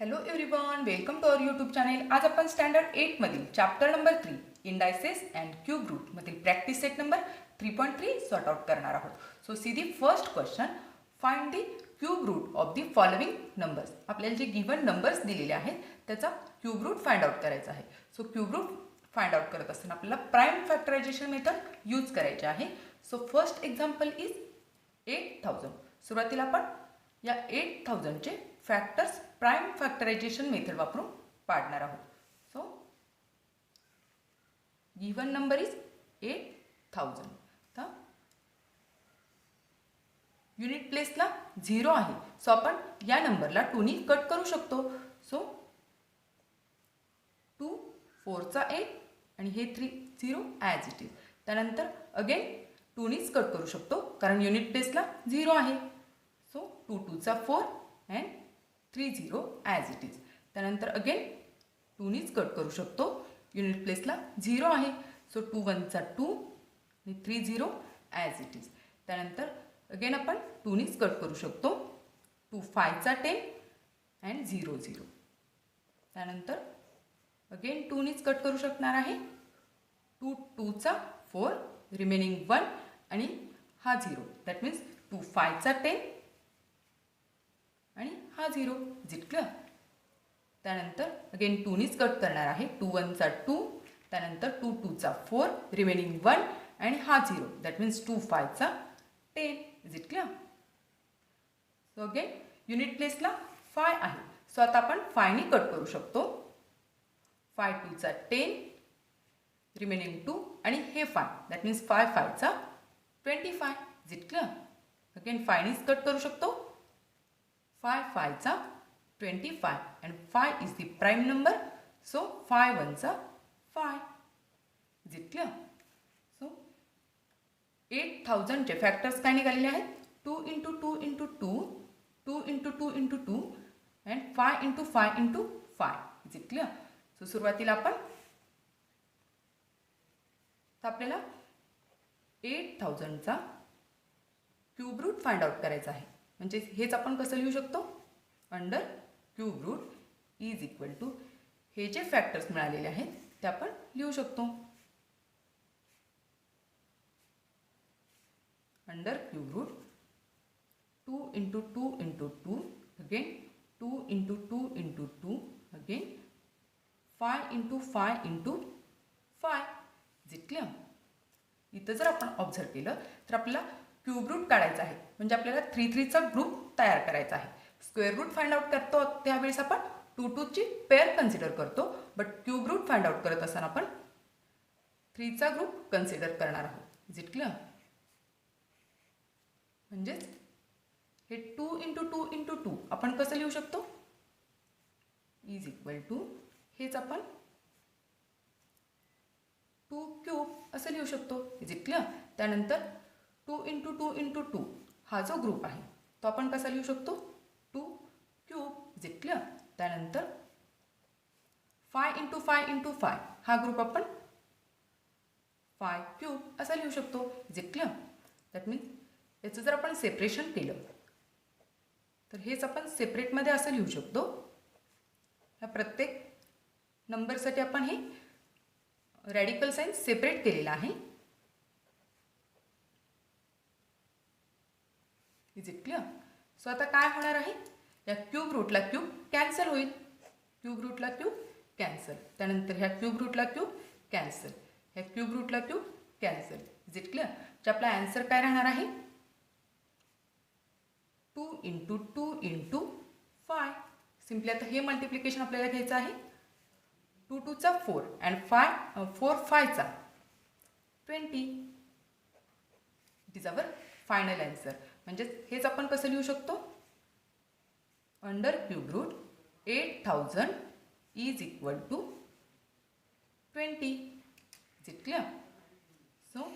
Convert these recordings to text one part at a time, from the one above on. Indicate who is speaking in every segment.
Speaker 1: Hello everyone, welcome to our YouTube channel. आज आपण standard 8 मधील chapter number 3 indices and cube root मधील practice set number 3.3 sort out करणार आहोत. So see the first question, find the cube root of the following numbers. आपल्याला जे given numbers दिलेले आहेत त्याचा क्यूब रूट फाइंड आउट करायचा आहे. So cube root find out करत असताना आपल्याला प्राइम फॅक्टरायझेशन मेथड यूज करायची आहे. So first example is 8000. सुरुवातीला आपण या 8000चे फॅक्टर्स प्राइम फॅक्टरायझेशन मेथड वापरून पाडणार आहोत. So given number is 8000. तर युनिट प्लेसला 0 आहे. सो आपण या नंबरला 2 नी कट करू शकतो. सो 2 4चा 8 आणि हे 3 0 ॲज इट इज. त्यानंतर अगेन 2 नीच कट करू शकतो कारण युनिट प्लेसला 0 आहे. सो 2 2चा 4 अँड 3 0 ॲज इट इज. त्यानंतर अगेन 2 नीच कट करू शकतो, युनिट प्लेसला 0 आहे. सो 2 1चा 2 आणि 3 0 ॲज इट इज. त्यानंतर अगेन आपण 2 नीच कट करू शकतो, 2 5चा 10 अँड 0 0. त्यानंतर अगेन 2 नीच कट करू शकणार आहे, 2 2चा 4 रिमेनिंग 1 आणि हा 0. दॅट मीन्स 2 5चा 10 आणि हा 0. It clear. त्यानंतर अगेन 2 नीच कट करणार आहे, 2 1चा 2, त्यानंतर 2 2चा 4 रिमेनिंग 1 आणि हा 0. दॅट मीन्स 2 5चा 10. It clear. So again unit प्लेसला 5 आहे. सो आता आपण 5 नी कट करू शकतो. 5 2चा 10 रिमेनिंग 2 आणि हे 5. दॅट मीन्स 5 5चा 25. It clear. अगेन 5 नीच कट करू शकतो, 5 5चा 25 and 5 is the prime number. So 5 1चा 5. Is it clear? So 8000 चे फॅक्टर्स काय निघालेले आहेत, 2 into 2 into 2, 2 into 2 into 2 and 5 into 5 into 5. Is it clear? So सुरुवातीला आपण आपल्याला 8000 चा क्यूब रूट फाइंड आउट करायचा आहे. म्हणजे हेच आपण कसं लिहू शकतो, under cube root is equal to हे जे फॅक्टर्स मिळालेले आहेत ते आपण लिहू शकतो. Under cube root 2 into 2 into 2, again 2 into 2 into 2, again 5 into 5 into 5. Is it clear. इथं जर आपण ऑब्झर्व केलं तर आपल्याला क्यूब रूट काढायचा आहे. म्हणजे आपल्याला 3 3चा ग्रुप तयार करायचा आहे. स्क्वेअर रूट फाइंड आउट करतो त्यावेळेस आपण 2 2ची पेअर कन्सिडर करतो, but cube root find out करत असताना आपण 3चा ग्रुप कन्सिडर करणार आहोत. Is it clear. म्हणजेच हे 2 into 2 into 2 आपण कसं लिहू शकतो, इज इक्वल टू हेच आपण 2 क्यूब असं लिहू शकतो. Is it clear. त्यानंतर 2 into 2 into 2 हा जो ग्रुप आहे तो आपण कसा लिहू शकतो, 2 क्यूब. Is it clear. त्यानंतर 5 into 5 into 5 हा ग्रुप आपण 5 क्यूब असा लिहू शकतो. Is it clear. That means याचं जर आपण सेपरेशन केलं तर हेच आपण सेपरेटमध्ये असं लिहू शकतो. ह्या प्रत्येक नंबरसाठी आपण हे रॅडिकल साइन सेपरेट केलेला आहे. Is it clear. सो आता काय होणार आहे, या क्यूब रूटला क्यूब कॅन्सल होईल, क्यूब रूटला क्यूब कॅन्सल, त्यानंतर ह्या क्यूब रूटला क्यूब कॅन्सल, ह्या क्यूब रूटला cube cancel. Is it clear. जे आपला आन्सर काय राहणार आहे, 2 into 2 into 5. सिम्पली आता हे मल्टिप्लिकेशन आपल्याला घ्यायचं आहे. 2 2चा 4 अँड 4 5चा 20. It is our final answer. म्हणजे हेच आपण कसं लिहू शकतो, under cube root 8000 is equal to 20. Is it clear. So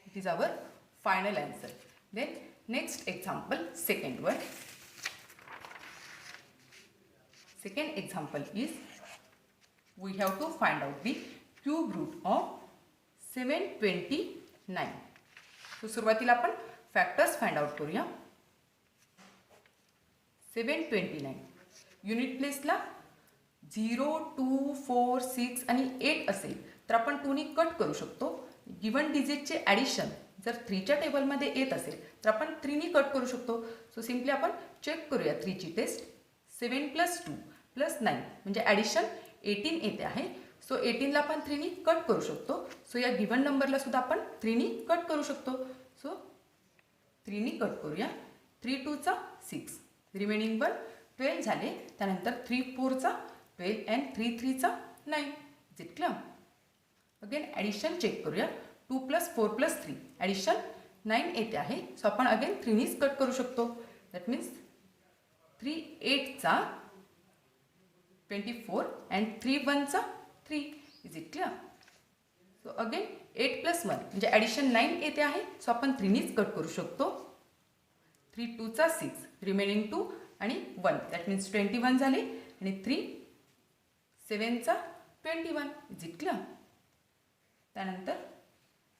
Speaker 1: it is our final answer. Then next example, second one. Second example is we have to find out the cube root of 729. सो सुरुवातीला आपण factors find out करूया. 729. Unit प्लेसला 0, 2, 4, 6 आणि 8 असेल तर आपण 2नी cut करू शकतो. गिवन डिजिटचे ॲडिशन जर 3च्या टेबलमध्ये येत असेल तर आपण 3नी कट करू शकतो. सो सिम्पली आपण चेक करूया 3ची टेस्ट. 7 + 2 + 9 म्हणजे ॲडिशन 18 येते आहे. सो 18ला आपण 3नी कट करू शकतो. सो या गिवन नंबरला सुद्धा आपण 3नी कट करू शकतो. सो 3नी कट करूया. 3 2 चा 6, रिमेनिंग 1 12 झाले. त्यानंतर 3 4 चा 12 अँड 3 3 चा 9. Is it clear? Again addition check करूया. 2 + 4 + 3 ॲडिशन 9 येते आहे. सो आपण अगेन 3नीच कट करू शकतो. दॅट मीन्स 3 8 चा 24 अँड 3 1 चा 3. Is it clear? So again 8 + 1 म्हणजे ॲडिशन 9 येते आहे. सो आपण 3नीच कट करू शकतो. 3 2 चा 6, रिमेनिंग 2 आणि 1 दॅट मीन्स 21 झाले. आणि 3 7 चा 21. Is it clear? त्यानंतर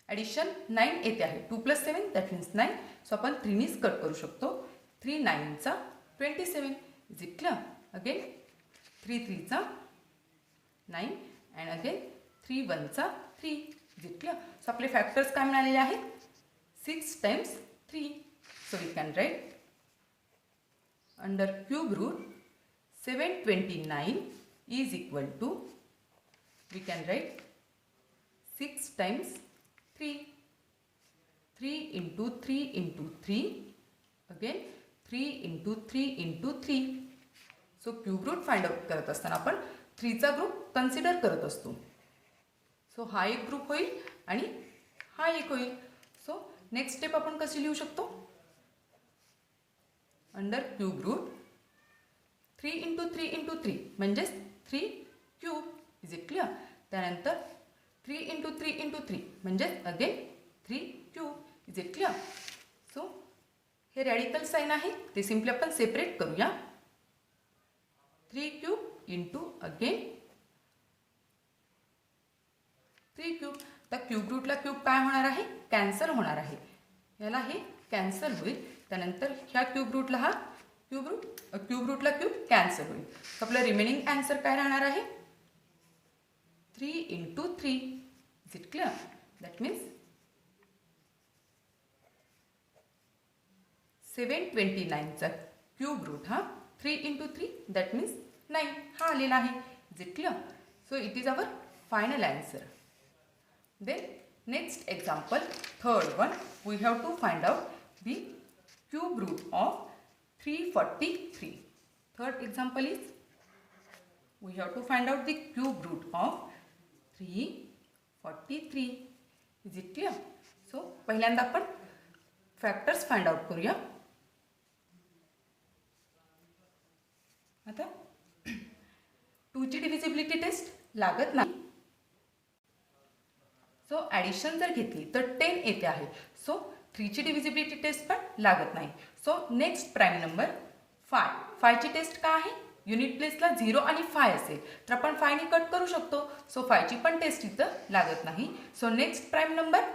Speaker 1: ॲडिशन 9 येते आहे. 2 + 7 दॅट मीन्स 9. सो आपण 3नीच कट करू शकतो. 3 9 चा 27. Is it clear? अगेन 3 3 चा 9 अँड अगेन 3 1 चा 3. Is it clear? सो आपले फॅक्टर्स काय मिळालेले आहेत? 6 × 3. So we can write under cube root 729 is equal to, we can write 6 × 3. 3 × 3 × 3, again 3 × 3 × 3. So cube root find out करत असताना आपण 3चा ग्रुप कन्सिडर करत असतो. सो हा एक ग्रुप होईल आणि हा एक होईल. सो नेक्स्ट स्टेप आपण कशी लिहू शकतो? अंडर क्यूब रूट 3 × 3 × 3 म्हणजेच 3 क्यूब. Is it clear? त्यानंतर 3 × 3 × 3 म्हणजेच again 3 cube. Is it clear? So हे रॅडिकल साईन आहे ते सिम्पली आपण सेपरेट करूया. 3 क्यूब इंटू अगेन 3 क्यूब. तर क्यूब रूटला क्यूब काय होणार आहे? कॅन्सल होणार आहे. याला हे कॅन्सल होईल. त्यानंतर ह्या क्यूब रूटला हा क्यूब रूटला क्यूब कॅन्सल होईल. तर आपलं रिमेनिंग आन्सर काय राहणार आहे? 3 × 3. Is it clear? That means 729चा क्यूब रूट हा 3 × 3 दॅट मीन्स 9 हा आलेला आहे. Is it clear? So it is our final answer. Then next example, third one, we have to find out the cube root of 343. Third example is we have to find out the cube root of 343. Is it clear? So पहिल्यांदा आपण factors find out करूया. आता 2ची divisibility taste लागत नाही. So addition जर घेतली तर 10 येते आहे. सो 3ची डिव्हिजिबिलिटी टेस्ट पण लागत नाही. So next prime number 5. 5ची टेस्ट काय आहे? युनिट प्लेसला 0 आणि 5 असेल तर आपण 5नी कट करू शकतो. सो 5ची पण टेस्ट इथं लागत नाही. So next prime number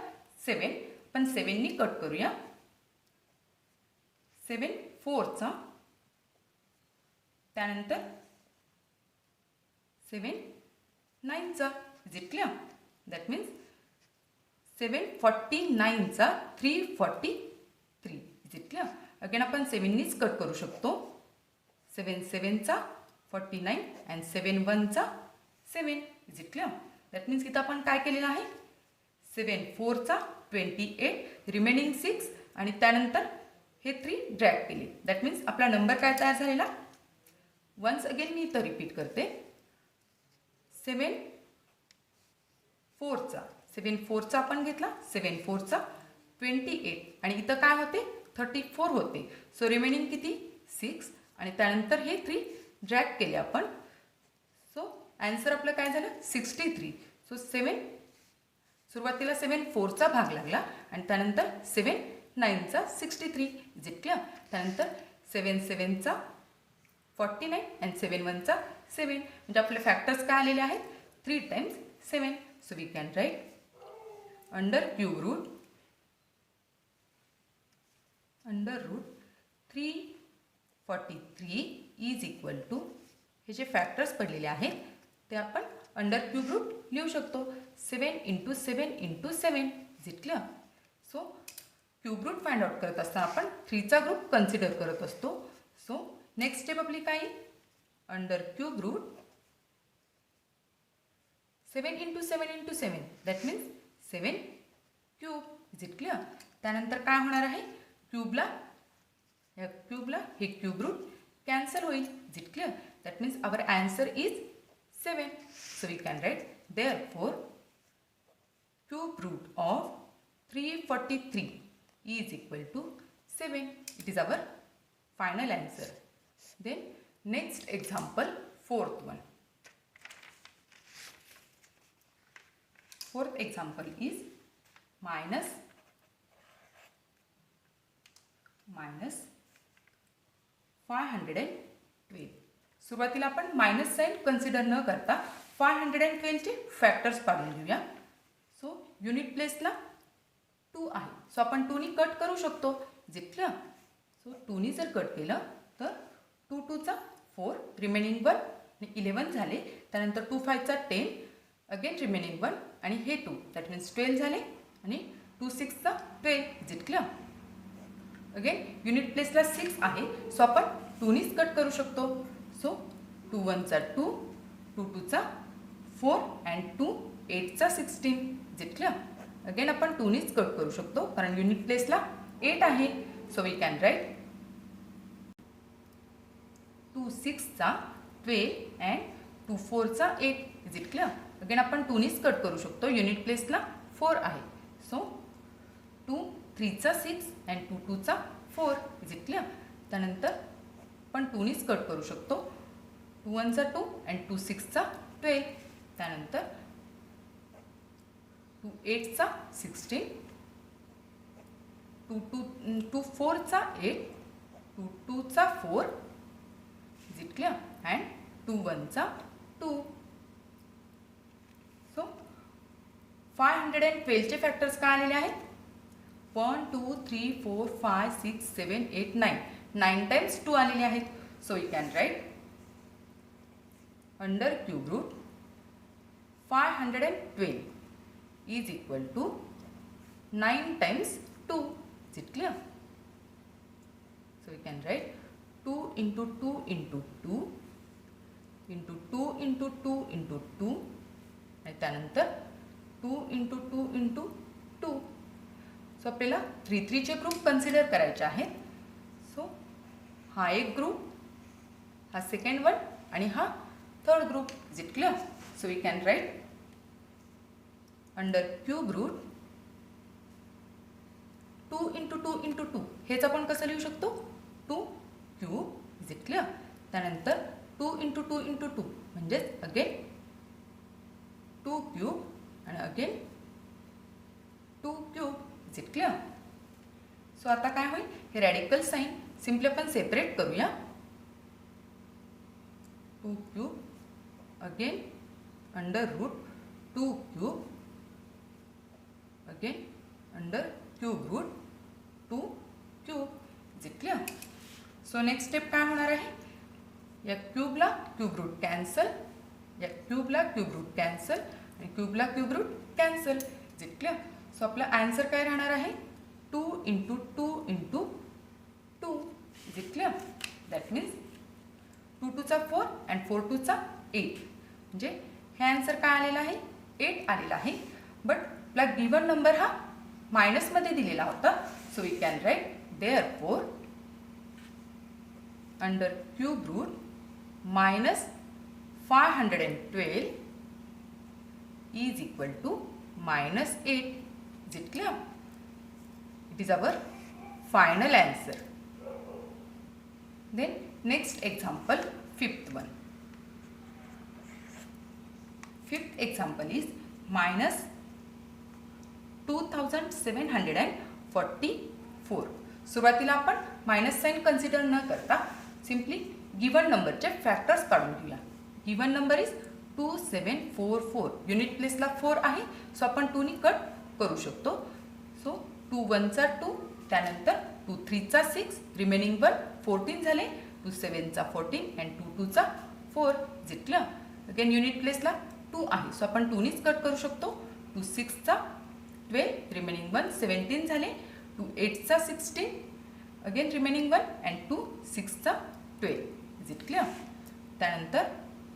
Speaker 1: 7. पण 7नी कट करूया. 7 4 चा, त्यानंतर 7 9 चा. Is it clear? That means 749 चा 343. Is it clear? अगेन आपण 7नीच कट करू शकतो. 7 7 चा 49 अँड 7 1 चा 7. Is it clear? That means इथं आपण काय केलेलं आहे? 7 4 चा 28, रिमेनिंग 6 आणि त्यानंतर हे 3 ड्रॅग केले. दॅट मीन्स आपला नंबर काय तयार झालेला? वन्स अगेन मी इथं रिपीट करते. 7 4 चा 7 4 चा आपण घेतला. 7 4 चा 28 आणि इथं काय होते? 34 होते. सो रिमेनिंग किती? 6 आणि त्यानंतर हे 3 ड्रॅग केले आपण. सो आन्सर आपलं काय झालं? 63. सो 7 सुरुवातीला 7 4 चा भाग लागला आणि त्यानंतर 7 9 चा 63. Is it clear? त्यानंतर 7 7 चा 49 अँड 7 1 चा 7. म्हणजे आपले फॅक्टर्स काय आलेले आहेत? 3 × 7. So we can write under cube root under root 343 is equal to हे जे फॅक्टर्स पडलेले आहेत ते आपण अंडर क्यूब रूट लिहू शकतो. 7 × 7 × 7 is it clear. So cube root find out करत असताना आपण 3चा ग्रुप कन्सिडर करत असतो. सो नेक्स्ट स्टेप आपली काय येईल, under cube root 7 × 7 × 7 that means 7 cube is it clear. त्यानंतर काय होणार आहे, क्यूबला हे क्यूब रूट कॅन्सल होईल is it clear. That means our answer is 7. So we can write therefore cube root of 343 is equal to 7. It is our final answer. Then next example, fourth one. Fourth example is minus 512. सुरुवातीला आपण minus sign consider न करता 512 चे factors काढून घेऊया. So unit प्लेसला 2 आहे, so आपण 2 नी कट करू शकतो जितलं. सो 2 नी जर कट केलं तर 2 2चा 4 रिमेनिंग 1 आणि 11 झाले. त्यानंतर 2 5चा 10 अगेन रिमेनिंग 1 आणि हे 2 दॅट मीन्स 12 झाले आणि 2 6चा 12 जितलं. अगेन युनिट प्लेसला 6 आहे, सो आपण 2 नीच कट करू शकतो. सो 2 1चा 2, 2 2चा 4 अँड 2 8चा 16 जितलं. अगेन आपण 2 नीच कट करू शकतो कारण युनिट प्लेसला 8 आहे. सो वी कॅन राईट 2 6चा 12 अँड 2 4चा 8 इज इट क्लिअर. अगेन आपण 2 नीच कट करू शकतो, युनिट प्लेसला 4 आहे. सो 2 3चा 6 अँड 2 2चा 4 इज इट क्लिअर. त्यानंतर आपण 2 नीच कट करू शकतो, 2 1चा 2 अँड 2 6चा 12. त्यानंतर 2 8चा 16, 2 4चा 8, 2 2चा 4 is it clear and 2 1चा 2. So 512 चे फॅक्टर्स काय आलेले आहेत, 1 2 3 4 5 6 7 8 9 9 टाइम्स 2 आलेले आहेत. So you can write under cube root 512 is equal to 9 times 2. Is it clear? So we can write 2 into 2 into 2 into 2 into 2 into 2 आणि त्यानंतर 2 into 2 into 2. सो आपल्याला 3 3 चे ग्रुप कन्सिडर करायचे आहेत. सो हा एक ग्रुप, हा सेकंड वन आणि हा third group. Is it clear. So we can write under cube root 2 into 2 into 2 हेच आपण कसं लिहू शकतो, 2 क्यूब इज इट क्लिअर. त्यानंतर 2 into 2 into 2 म्हणजेच अगेन 2 क्यूब आणि again 2 cube is it clear. So आता काय होईल, हे रॅडिकल साइन सिम्पली आपण सेपरेट करूया. 2 cube again under root 2 cube again under cube root 2 cube is it clear. So next step काय होणार आहे, या क्यूबला क्यूब रूट कॅन्सल, या क्यूबला क्यूब रूट कॅन्सल आणि क्यूबला cube root cancel is it clear. So आपला आन्सर काय राहणार आहे, 2 into 2 into 2 is it clear. That means 2 2चा 4 अँड 4 2चा 8 म्हणजे हे आन्सर काय आलेला आहे, 8 आलेला आहे. बट आपला गिवन नंबर हा मायनसमध्ये दिलेला होता. So we can write therefore under cube root minus 512 is equal to minus 8. Is it clear? It is our final answer. Then next example, fifth one. Fifth example is minus 2744. सुरुवातीला आपण minus sign consider न करता simply given नंबरचे factors काढून घेऊया. Given number is 2744. Unit प्लेसला 4 आहे, so आपण 2 नी कट करू शकतो. सो 2 1चा 2, त्यानंतर 2 3चा 6, रिमेनिंग 1 14 झाले, 2 7चा 14 अँड 2 2चा 4 is it clear. Again unit प्लेसला 2 आहे सो आपण 2नीच कट करू शकतो. 2 6चा 12 रिमेनिंग 1 17 झाले. 2 8चा 16 अगेन रिमेनिंग 1 अँड 2 6चा 12 इज इट क्लिअर. त्यानंतर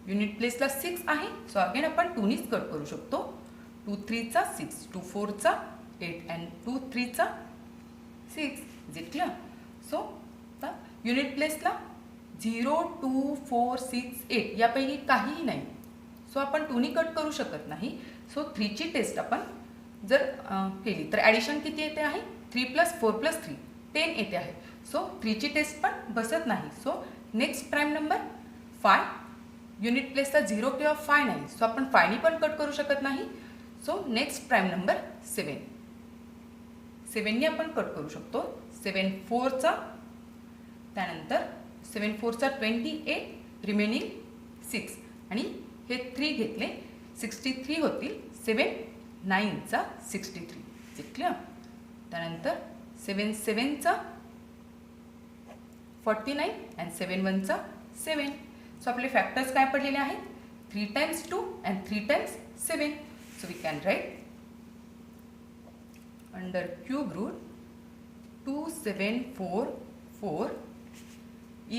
Speaker 1: युनिट प्लेसला 6 आहे सो अगेन आपण 2नीच कट करू शकतो. 2 3चा 6 2 4चा 8 and 2 3चा 6 is it clear. So आता युनिट प्लेसला 0 2 4 6 8 यापैकी काहीही नाही सो आपण 2नी कट करू शकत नाही. सो 3ची टेस्ट आपण जर केली तर ॲडिशन किती येते आहे 3 + 4 + 3 10 येते आहे. सो 3ची टेस्ट पण बसत नाही. So next prime number 5. Unit प्लेसला 0 किंवा 5 नाही सो आपण 5नी पण कट करू शकत नाही. So next prime number 7. 7नी आपण कट करू शकतो. 7 4चा त्यानंतर 7 4चा 28 रिमेनिंग 6 आणि हे 3 घेतले 63 होतील. 7 9चा 63 जिंकलं. त्यानंतर 7 7चा 49 अँड 7 1चा 7. सो आपले फॅक्टर्स काय पडलेले आहेत 3 × 2 and 3 × 7. So we can write under cube root 2744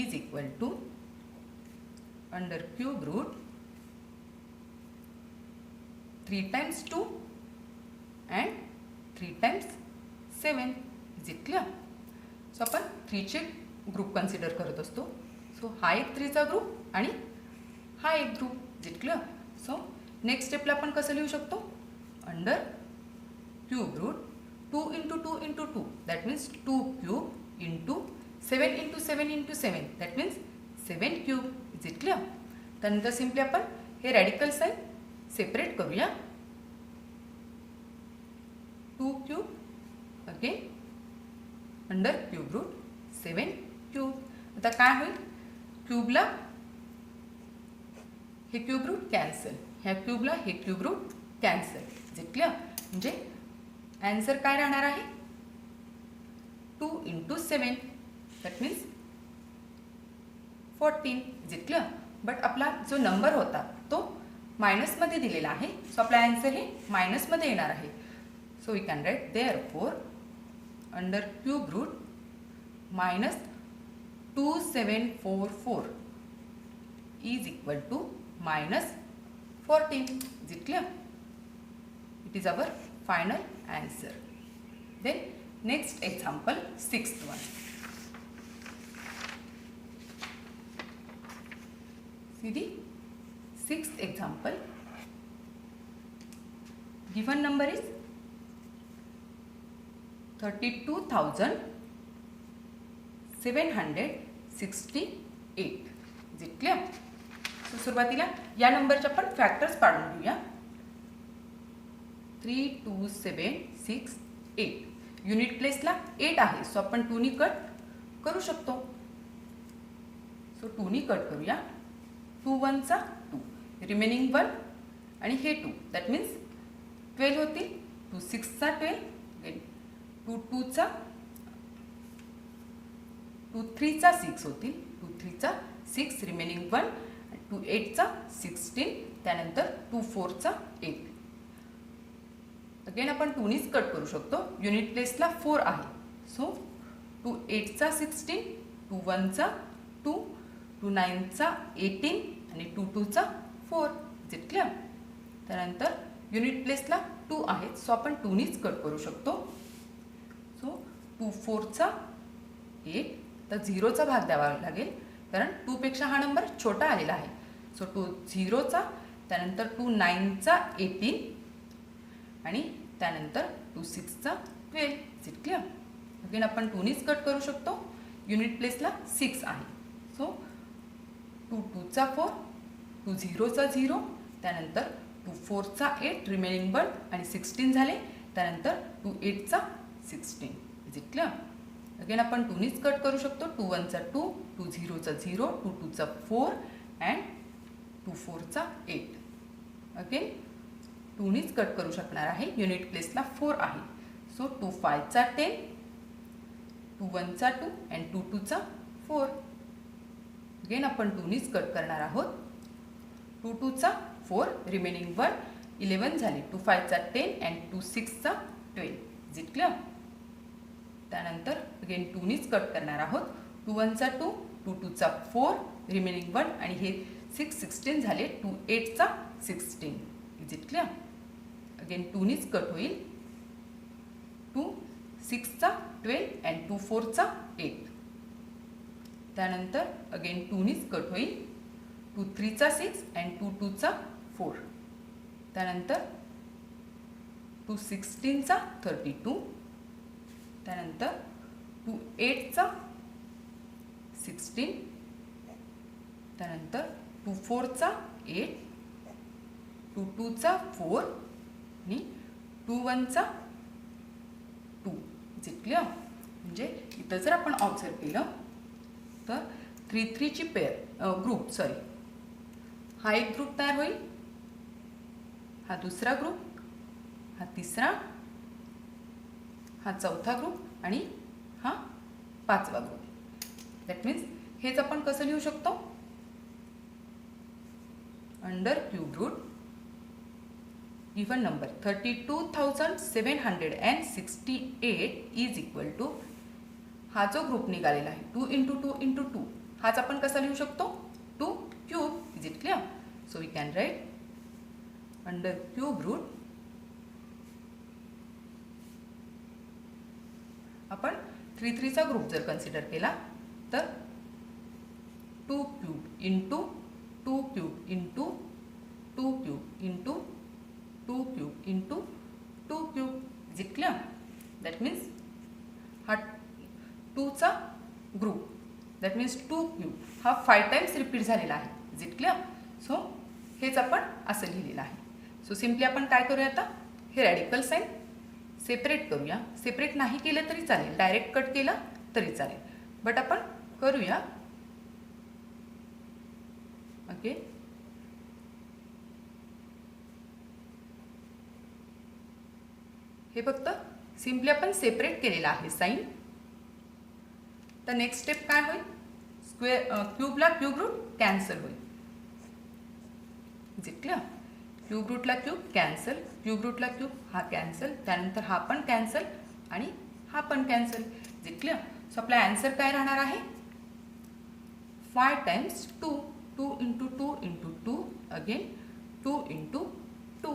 Speaker 1: is equal to under cube root 3 × 2 and 3 × 7 is it clear. So आपण 3चे ग्रुप कन्सिडर करत असतो. सो हा एक 3चा ग्रुप आणि हा एक group is it clear. So next स्टेपला आपण कसं लिहू शकतो under cube root 2 × 2 × 2 that means 2 cube into 7 × 7 × 7 that means 7 cube is it clear. त्यानंतर सिम्पली आपण हे रॅडिकल साईन सेपरेट करूया. 2 cube again under cube root 7 cube. आता काय होईल क्यूबला हे क्यूब रूट कॅन्सल ह्या क्यूबला हे cube root cancel is it clear. म्हणजे ॲन्सर काय राहणार आहे 2 × 7 that means 14 is it clear. But आपला जो नंबर होता तो मायनसमध्ये दिलेला आहे सो आपला ॲन्सर हे मायनसमध्ये येणार आहे. So we can write therefore under cube root -2744 is equal to -14 is it clear. It is our final answer. Then next example 6th one. See the 6th example. Given number is 32,768 is it clear. So सुरुवातीला या नंबरचे आपण factors पाडून घेऊया. 3 2 7 6 8 unit प्लेसला 8 आहे so आपण 2नी cut करू शकतो. सो 2नी कट करूया. 2 1चा 2 रिमेनिंग 1 आणि हे 2 दॅट मीन्स 12 होतील. 2 6चा 12 2 2चा 2 3चा 6 होतील. 2 3चा 6 रिमेनिंग 1 2 8चा 16 त्यानंतर 2 4चा 8. अगेन आपण 2नीच कट करू शकतो. युनिट प्लेसला 4 आहे सो 2 8चा 16 2 1चा 2 2 9चा 18 आणि 2 2चा 4 इज इट क्लिअर. त्यानंतर युनिट प्लेसला 2 आहेत सो आपण 2नीच कट करू शकतो. सो 2 4चा 8 तर 0चा भाग द्यावा लागेल कारण 2 पेक्षा हा नंबर छोटा आलेला आहे. सो 2 0चा त्यानंतर 2 9चा 18 आणि त्यानंतर 2 6चा 12 इज इट क्लिअर. अगेन आपण 2नीच कट करू शकतो. युनिट प्लेसला 6 आहे सो 2 2चा 4 2 0चा 0 त्यानंतर 2 4चा 8 रिमेनिंग 1 आणि 16 झाले. त्यानंतर 2 8चा 16 इज इट क्लिअर. अगेन आपण 2नीच कट करू शकतो. 2 1चा 2 2 0चा 0 2 2चा 4 अँड 2 4चा 8. अगेन 2नीच कट करू शकणार आहे. युनिट प्लेसला 4 आहे सो 2 5चा 10 2 1चा 2 अँड 2 2चा 4. अगेन आपण 2नीच कट करणार आहोत. 2 2चा 4 रिमेनिंग 1 11 झाले. 2 5चा 10 अँड 2 6चा 12. Is it clear? त्यानंतर अगेन 2नीच कट करणार आहोत. 2 1चा 2, 2 2चा 4 रिमेनिंग 1 आणि हे 6 16 झाले. 2 8चा 16. Is it clear? अगेन 2नीच कट होईल. 2 6चा 12 अँड 2 4चा 8. त्यानंतर अगेन 2नीच कट होईल. 2 3चा 6 अँड 2 2चा 4. त्यानंतर 2 16चा 32. त्यानंतर 2 8चा 16. त्यानंतर 2 4चा 8, 2 2चा 4 आणि 2 1चा 2. Is it clear? म्हणजे इथं जर आपण ऑब्झर्व केलं तर 3 3ची पेअर हा एक ग्रुप तयार होईल, हा दुसरा ग्रुप, हा तिसरा, हा चौथा ग्रुप आणि हा पाचवा ग्रुप. दॅट मीन्स हेच आपण कसं लिहू शकतो? Under cube root given number 32,768 is equal to हा जो ग्रुप निघालेला आहे 2 × 2 × 2 हाच आपण कसा लिहू शकतो? 2 cube. Is it clear? So we can write under cube root आपण 3 3चा ग्रुप जर कन्सिडर केला तर 2 cube into 2 cube into 2 cube into 2 cube into 2 cube. Is it clear? That means हा 2चा ग्रुप दॅट मीन्स 2 क्यूब हा 5 times repeat झालेला आहे. Is it clear? सो हेच आपण असं लिहिलेलं आहे. सो सिम्पली आपण काय करूया आता? हे रॅडिकल साईन सेपरेट करूया. सेपरेट नाही केलं तरी चालेल, डायरेक्ट कट केलं तरी चालेल, बट आपण करूया. ओके, हे फक्त सिम्पली आपण सेपरेट केलेलं आहे साईन. तर नेक्स्ट स्टेप काय होईल? क्यूबला क्यूब रूट कॅन्सल होईल. Is it clear? क्यूब रूटला क्यूब कॅन्सल, क्यूब रूटला क्यूब हा कॅन्सल, त्यानंतर हा पण कॅन्सल आणि हा पण cancel. Is it clear? So आपला आन्सर काय राहणार आहे? 5 टाइम्स 2, 2 × 2 × 2 अगेन 2 × 2.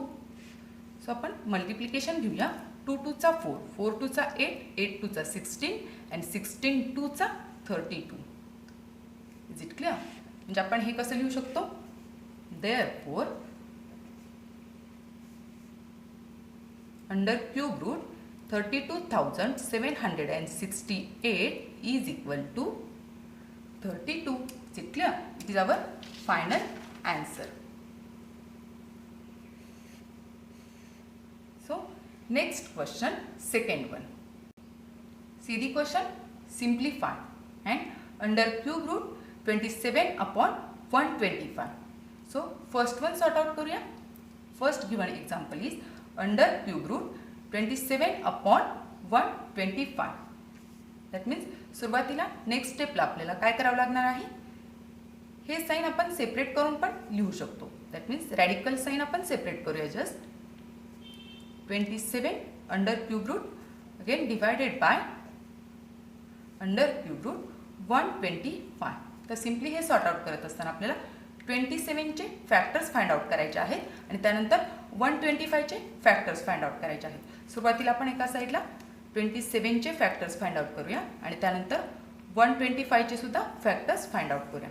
Speaker 1: सो आपण मल्टिप्लिकेशन घेऊया. 2 2चा 4, 4 2चा 8, 8 2चा 16 अँड 16 2चा 32. Is it clear? म्हणजे आपण हे कसं लिहू शकतो? Therefore under cube root 32,768 is equal to 32. Is it clear? It is our final answer. So next question, second one. See the question, simplify and under cube root 27/125. So first one sort out करूया. First given example is under cube root 27/125. That means सुरुवातीला next स्टेपला आपल्याला काय करावं लागणार आहे? हे sine आपण सेपरेट करून पण लिहू शकतो. दॅट मीन्स रॅडिकल साईन आपण सेपरेट करूया. Just 27 under cube root again divided by under cube root 125. तर सिम्पली हे सॉर्ट आउट करत असताना आपल्याला 27चे फॅक्टर्स फाइंड आउट करायचे आहेत आणि त्यानंतर 125चे फॅक्टर्स फाइंड आउट करायचे आहेत. सुरुवातीला आपण एका साईडला 27चे फॅक्टर्स फाइंड आउट करूया आणि त्यानंतर 125चे सुद्धा फॅक्टर्स फाइंड आउट करूया.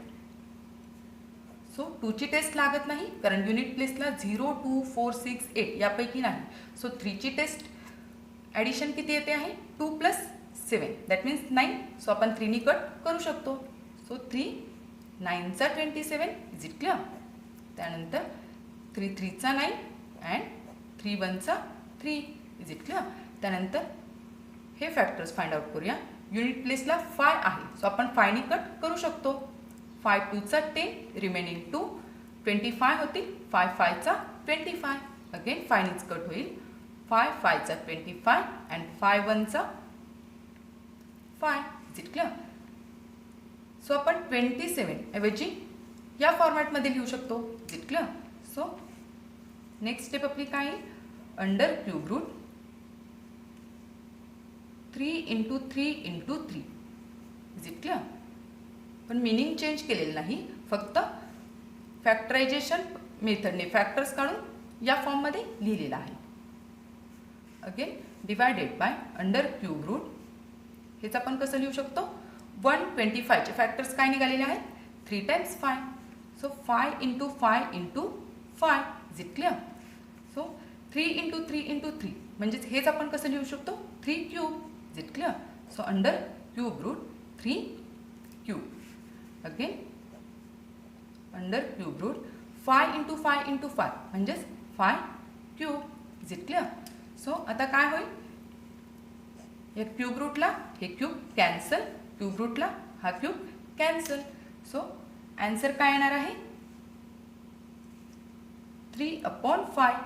Speaker 1: सो 2ची टेस्ट लागत नाही कारण युनिट प्लेसला 0 2 4 6 8 यापैकी नाही. सो 3ची टेस्ट ॲडिशन किती येते आहे? 2 + 7 दॅट मीन्स 9. सो आपण 3नी कट करू शकतो. सो 3 9चा 27. Is it clear? त्यानंतर 3 3चा 9 अँड 3 1चा 3. Is it clear? त्यानंतर हे फॅक्टर्स फाइंड आउट करूया. युनिट प्लेसला 5 आहे सो आपण 5नी कट करू शकतो. 5 2चा 10 रिमेनिंग 2 25 होतील. 5 5चा 25 अगेन 5नीच कट होईल. 5 5चा 25 अँड 5 1चा 5. Is it clear? सो आपण 27 ऐवजी या फॉर्मॅटमध्ये लिहू शकतो. Is it clear. So next step आपली काय आहे, under cube root 3 × 3 × 3 is it clear. पण मिनिंग चेंज केलेलं नाही, फक्त फॅक्टरायझेशन मेथडने फॅक्टर्स काढून या फॉर्ममध्ये लिहिलेलं आहे. Again divided by under cube root, हेच आपण कसं लिहू शकतो, 125चे फॅक्टर्स काय निघालेले आहेत, 3 × 5. So 5 × 5 × 5 is it clear. So 3 × 3 × 3 म्हणजेच हेच आपण कसं लिहू शकतो, 3 cube is it clear. So under cube root 3 cube. Again under cube root 5 × 5 × 5 म्हणजेच 5 cube is it clear. So आता काय होईल, या क्यूब रूटला हे क्यूब कॅन्सल, क्यूब रूटला हा क्यूब कॅन्सल. सो आन्सर काय येणार आहे, 3/5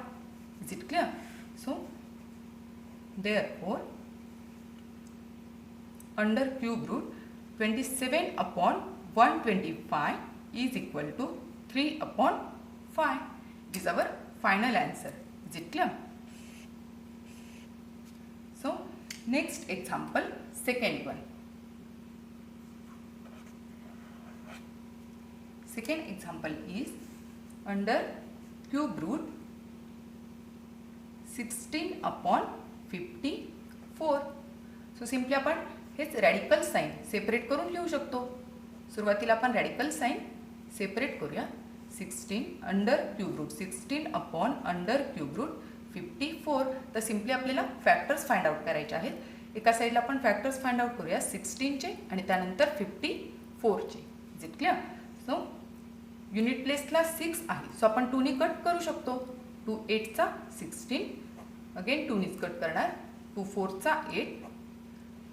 Speaker 1: is it clear. So therefore under cube root 27/125 is equal to 3/5. It is our final answer. Is it clear? So next example, second one. Second example is under cube root 16/54. So simply आपण हेच radical sign separate करून लिहू शकतो. सुरुवातीला आपण radical sign separate करूया. 16 under cube root 16 under cube root 54. तर simply आपल्याला फॅक्टर्स फाइंड आउट करायचे आहेत. एका साईडला आपण फॅक्टर्स फाइंड आउट करूया 16चे आणि त्यानंतर 54चे. Is it clear. So unit प्लेसला 6 आहे, सो आपण 2 ने कट करू शकतो. 2 8चा 16, अगेन 2 नेच कट करणार. 2 4चा 8,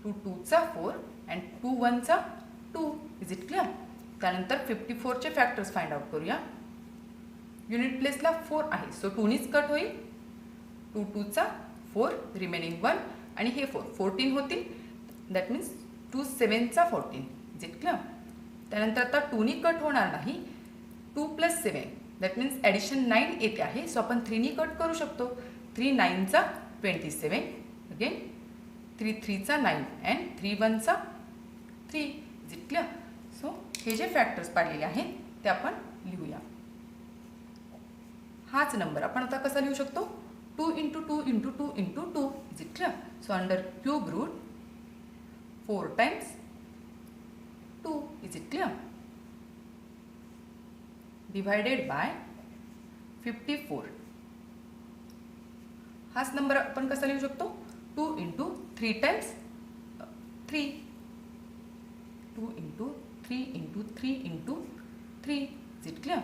Speaker 1: 2 2चा 4 अँड 2 1चा 2. Is it clear. त्यानंतर 54चे फॅक्टर्स फाइंड आउट करूया. युनिट प्लेसला 4 आहे, सो 2 नेच कट होईल. 2 2चा 4, रिमेनिंग 1 आणि हे 4 14 होतील. दॅट मीन्स 2 7चा 14. Is it clear. त्यानंतर आता 2 ने कट होणार नाही. 2 + 7 दॅट मीन्स ॲडिशन 9 येते आहे, सो आपण 3 ने कट करू शकतो. 3 9चा 27, again 3 3चा 9 and 3 1चा 3. Is it clear. So हे जे फॅक्टर्स पाडलेले आहेत ते आपण लिहूया. हाच नंबर आपण आता कसा लिहू शकतो, 2 × 2 × 2 × 2. Is it clear. So under cube root 4 × 2. Is it clear. Divided by 54. हाच नंबर आपण कसा लिहू शकतो, 2 × 3 × 3. 2 × 3 × 3 × 3. Is it clear.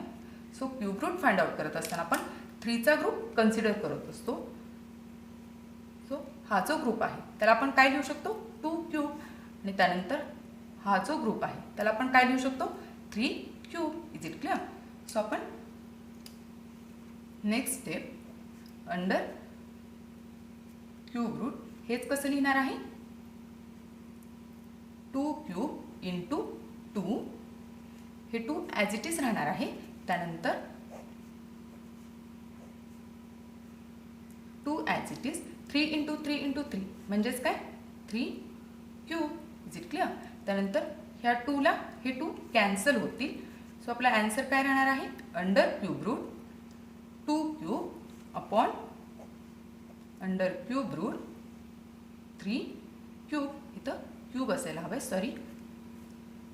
Speaker 1: So cube root find out करत असताना आपण 3चा ग्रुप कन्सिडर करत असतो. सो हा जो ग्रुप आहे त्याला आपण काय लिहू शकतो, 2 क्यूब. आणि त्यानंतर हा जो ग्रुप आहे त्याला आपण काय लिहू शकतो, 3 cube. Is it clear. So आपण next step under cube root हेच कसं लिहिणार आहे, 2 क्यूब × 2. हे 2 ॲज इट इज राहणार आहे. त्यानंतर 2 ॲज इट इज 3 × 3 × 3 म्हणजेच काय, 3 क्यूब. Is it clear. त्यानंतर ह्या 2ला हे 2 कॅन्सल होतील. सो आपला आन्सर काय राहणार आहे, under cube root 2 cube upon under cube root 3 cube. इथं क्यूब असायला हवं, सॉरी.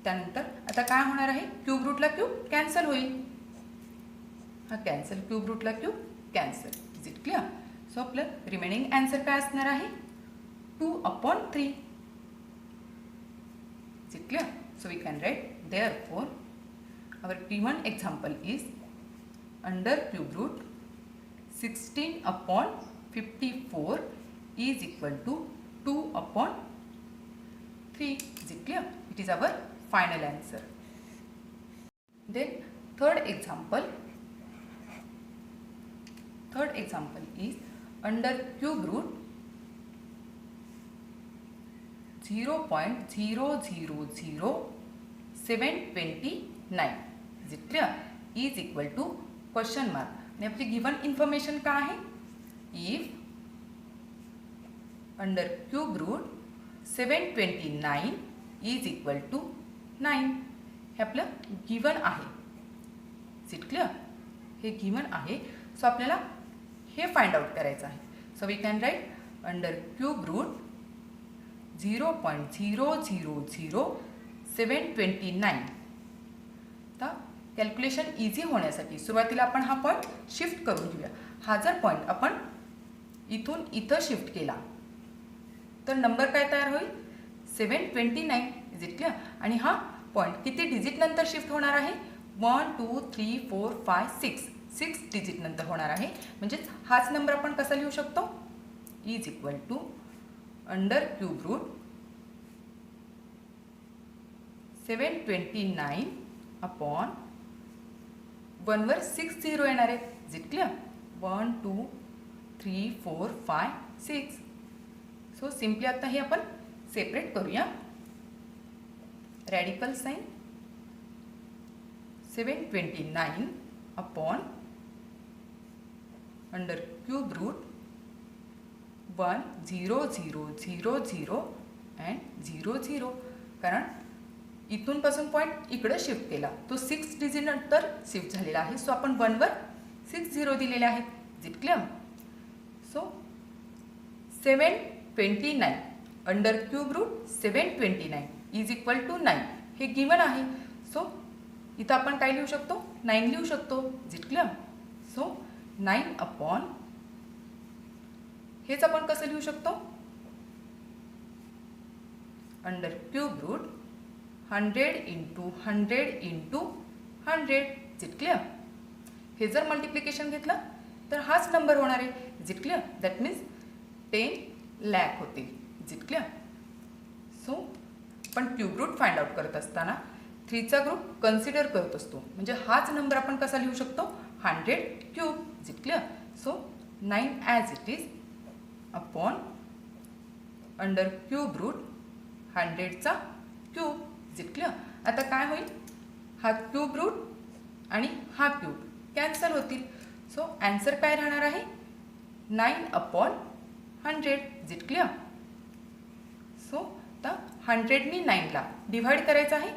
Speaker 1: त्यानंतर आता काय होणार आहे, क्यूब रूटला क्यूब कॅन्सल होईल. हा कॅन्सल, क्यूब रूटला cube cancel. Is it clear. So आपलं रिमेनिंग आन्सर काय असणार आहे, 2/3. Is it clear. So we can write therefore our given example is under cube root 16/54 is equal to 2/3. Is it clear? It is our final answer. Then third example is under cube root 0.000729 is it clear, is equal to question mark आणि आपली given information काय आहे, if under cube root 729 is equal to 9. हे आपलं given आहे. Is it clear? हे given आहे. So आपल्याला हे फाइंड आउट करायचं आहे. So we can write under cube root 0.000729. तर कॅल्क्युलेशन इझी होण्यासाठी सुरुवातीला आपण हा पॉईंट शिफ्ट करून घेऊया. हा जर पॉईंट आपण इथून इथं शिफ्ट केला तर नंबर काय तयार होईल, 729. Is it clear? आणि हा पॉईंट किती डिजिट नंतर शिफ्ट होणार आहे, 1 2 3 4 5 6 डिजिट नंतर होणार आहे. म्हणजेच हाच नंबर आपण कसा लिहू शकतो, is equal to under cube root 729 upon 1 वर 6 झिरो येणार आहे. Is it clear? 1 2 3 4 5 6. So simply आता हे आपण सेपरेट करूया. Radical sign 729 upon under cube root 1 0 0 0 0 and 0 0. कारण इथून पासून पॉईंट इकडे शिफ्ट केला, तो 6 डिजिट नंतर शिफ्ट झालेला आहे. सो आपण 1 वर 6 झिरो दिलेले आहेत. Is it clear? So 729 under cube root 729 is equal to 9. हे गिवन आहे. सो इथं आपण काय लिहू शकतो, 9 लिहू शकतो. Is it clear? So 9 upon हेच आपण कसं लिहू शकतो, under cube root 100 into 100 into 100. Is it clear? हे जर मल्टिप्लिकेशन घेतलं तर हाच नंबर होणार आहे. Is it clear? That means 10 lakh होतील. Is it clear? सो आपण क्यूब रूट फाइंड आउट करत असताना 3चा ग्रुप कन्सिडर करत असतो. म्हणजे हाच नंबर आपण कसा लिहू शकतो, 100 cube. Is it clear? So 9 as it is upon under cube root 100चा क्यूब. Is it clear? आता काय होईल, हा क्यूब रूट आणि हा क्यूब कॅन्सल होतील. सो ॲन्सर काय राहणार आहे, 9 upon 100. Is it clear? So आता 100नी 9ला डिव्हाइड करायचं आहे.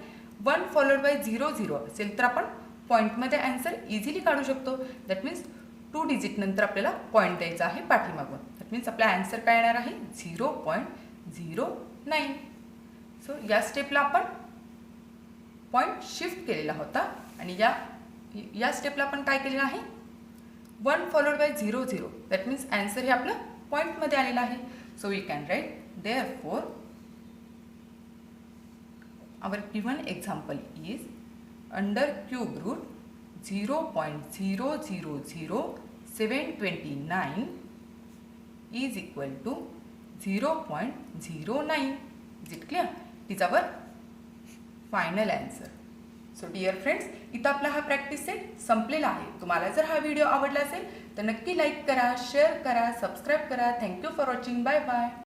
Speaker 1: 1 फॉलोड बाय 0 0 असेल तर आपण पॉईंटमध्ये ॲन्सर इझिली काढू शकतो. दॅट मीन्स 2 डिजिट नंतर आपल्याला पॉईंट द्यायचा आहे पाठीमागून. दॅट मीन्स आपला ॲन्सर काय येणार आहे, 0.09. सो या स्टेपला आपण पॉईंट शिफ्ट केलेला होता आणि या स्टेपला आपण काय केलेलं आहे, 1 followed by 0 0. That means answer हे आपलं पॉईंटमध्ये आलेलं आहे. So we can write therefore our given example is under cube root 0.000729 is equal to 0.09. Is it clear? It is our final answer. So dear friends, इथं आपला हा practice set संपलेला आहे. तुम्हाला जर हा व्हिडिओ आवडला असेल तर नक्की लाईक करा, शेअर करा, सबस्क्राईब करा. Thank you for watching. Bye bye.